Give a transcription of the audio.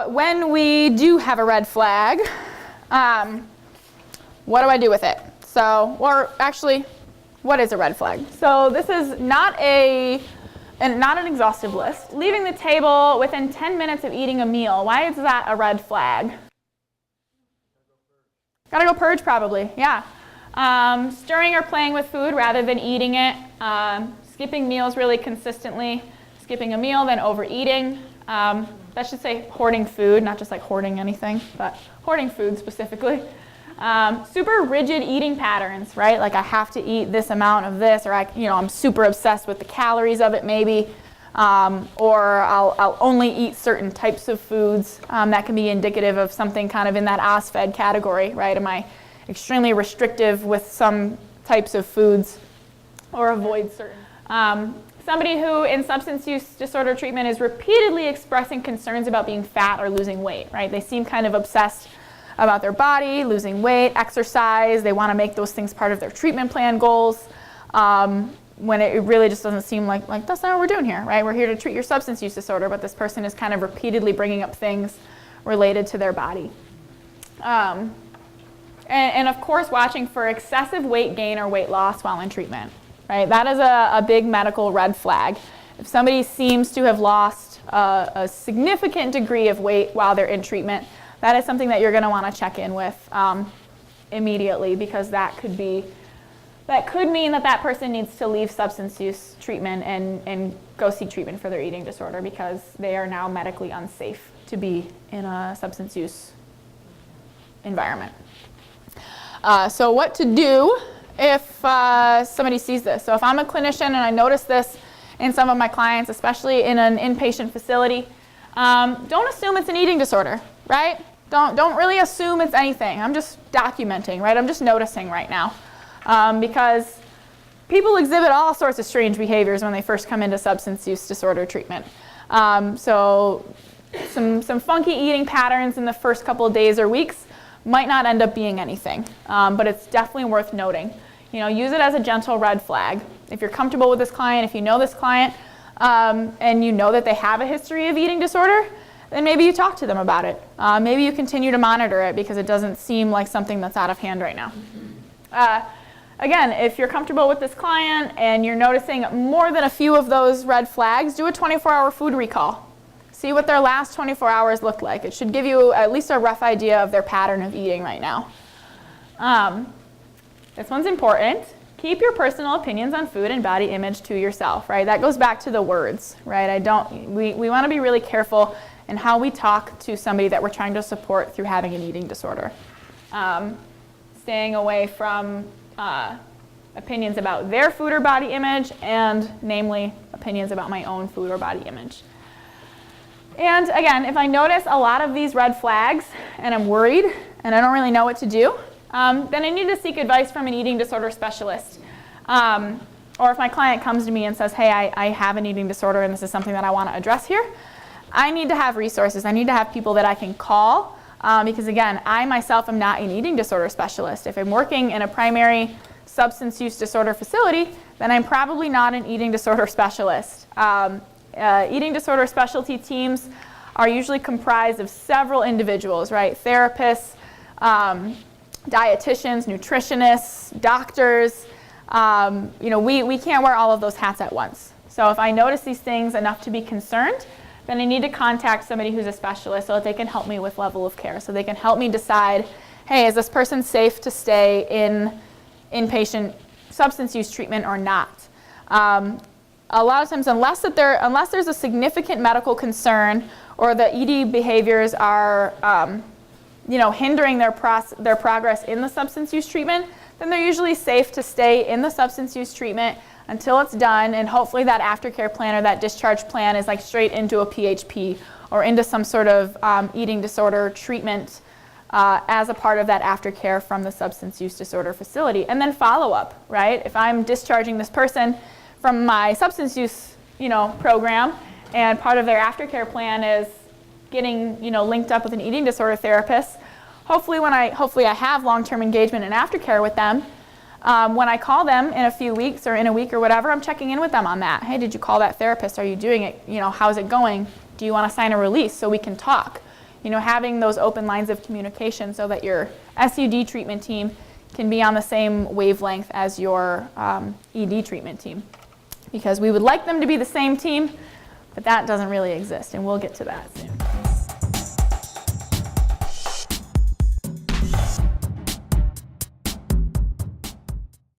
when we do have a red flag, what do I do with it? So, or actually, what is a red flag? So this is not an exhaustive list. Leaving the table within 10 minutes of eating a meal. Why is that a red flag? Gotta go purge probably, yeah. Stirring or playing with food rather than eating it. Skipping meals really consistently. Skipping a meal, then overeating. That should say hoarding food, not just like hoarding anything, but hoarding food specifically. Super rigid eating patterns, right? Like I have to eat this amount of this, or I'm super obsessed with the calories of it maybe, or I'll only eat certain types of foods. That can be indicative of something kind of in that OSFED category, right? Am I extremely restrictive with some types of foods, or avoid certain? Somebody who in substance use disorder treatment is repeatedly expressing concerns about being fat or losing weight, right? They seem kind of obsessed about their body, losing weight, exercise. They want to make those things part of their treatment plan goals, when it really just doesn't seem like that's not what we're doing here, right? We're here to treat your substance use disorder, but this person is kind of repeatedly bringing up things related to their body. And of course, watching for excessive weight gain or weight loss while in treatment, right? That is a big medical red flag. If somebody seems to have lost a significant degree of weight while they're in treatment, that is something that you're going to want to check in with immediately, because that could mean that person needs to leave substance use treatment and go seek treatment for their eating disorder, because they are now medically unsafe to be in a substance use environment. So what to do if somebody sees this? So if I'm a clinician and I notice this in some of my clients, especially in an inpatient facility, don't assume it's an eating disorder, right? Don't really assume it's anything. I'm just documenting, right? I'm just noticing right now. Because people exhibit all sorts of strange behaviors when they first come into substance use disorder treatment. So some funky eating patterns in the first couple of days or weeks might not end up being anything, but it's definitely worth noting. Use it as a gentle red flag. If you're comfortable with this client, if you know this client, and you know that they have a history of eating disorder, then maybe you talk to them about it. Maybe you continue to monitor it, because it doesn't seem like something that's out of hand right now. Again, if you're comfortable with this client and you're noticing more than a few of those red flags, do a 24-hour food recall. See what their last 24 hours looked like. It should give you at least a rough idea of their pattern of eating right now. This one's important. Keep your personal opinions on food and body image to yourself, right? That goes back to the words, right? We want to be really careful in how we talk to somebody that we're trying to support through having an eating disorder. Staying away from opinions about their food or body image, and namely opinions about my own food or body image. And again, if I notice a lot of these red flags and I'm worried and I don't really know what to do, then I need to seek advice from an eating disorder specialist. Or if my client comes to me and says, hey, I have an eating disorder and this is something that I want to address here, I need to have resources. I need to have people that I can call, because again, I myself am not an eating disorder specialist. If I'm working in a primary substance use disorder facility, then I'm probably not an eating disorder specialist. Eating disorder specialty teams are usually comprised of several individuals, right? Therapists, dietitians, nutritionists, doctors. We can't wear all of those hats at once. So if I notice these things enough to be concerned, then I need to contact somebody who's a specialist so that they can help me with level of care. So they can help me decide, hey, is this person safe to stay in inpatient substance use treatment or not? A lot of times, unless there's a significant medical concern or the ED behaviors are hindering their progress in the substance use treatment, then they're usually safe to stay in the substance use treatment until it's done, and hopefully that aftercare plan or that discharge plan is like straight into a PHP or into some sort of eating disorder treatment as a part of that aftercare from the substance use disorder facility. And then follow up, right? If I'm discharging this person from my substance use program, and part of their aftercare plan is getting linked up with an eating disorder therapist, hopefully I have long-term engagement and aftercare with them. When I call them in a few weeks or in a week or whatever, I'm checking in with them on that. Hey, did you call that therapist? Are you doing it? How's it going? Do you want to sign a release so we can talk? having those open lines of communication so that your SUD treatment team can be on the same wavelength as your ED treatment team. Because we would like them to be the same team, but that doesn't really exist, and we'll get to that soon.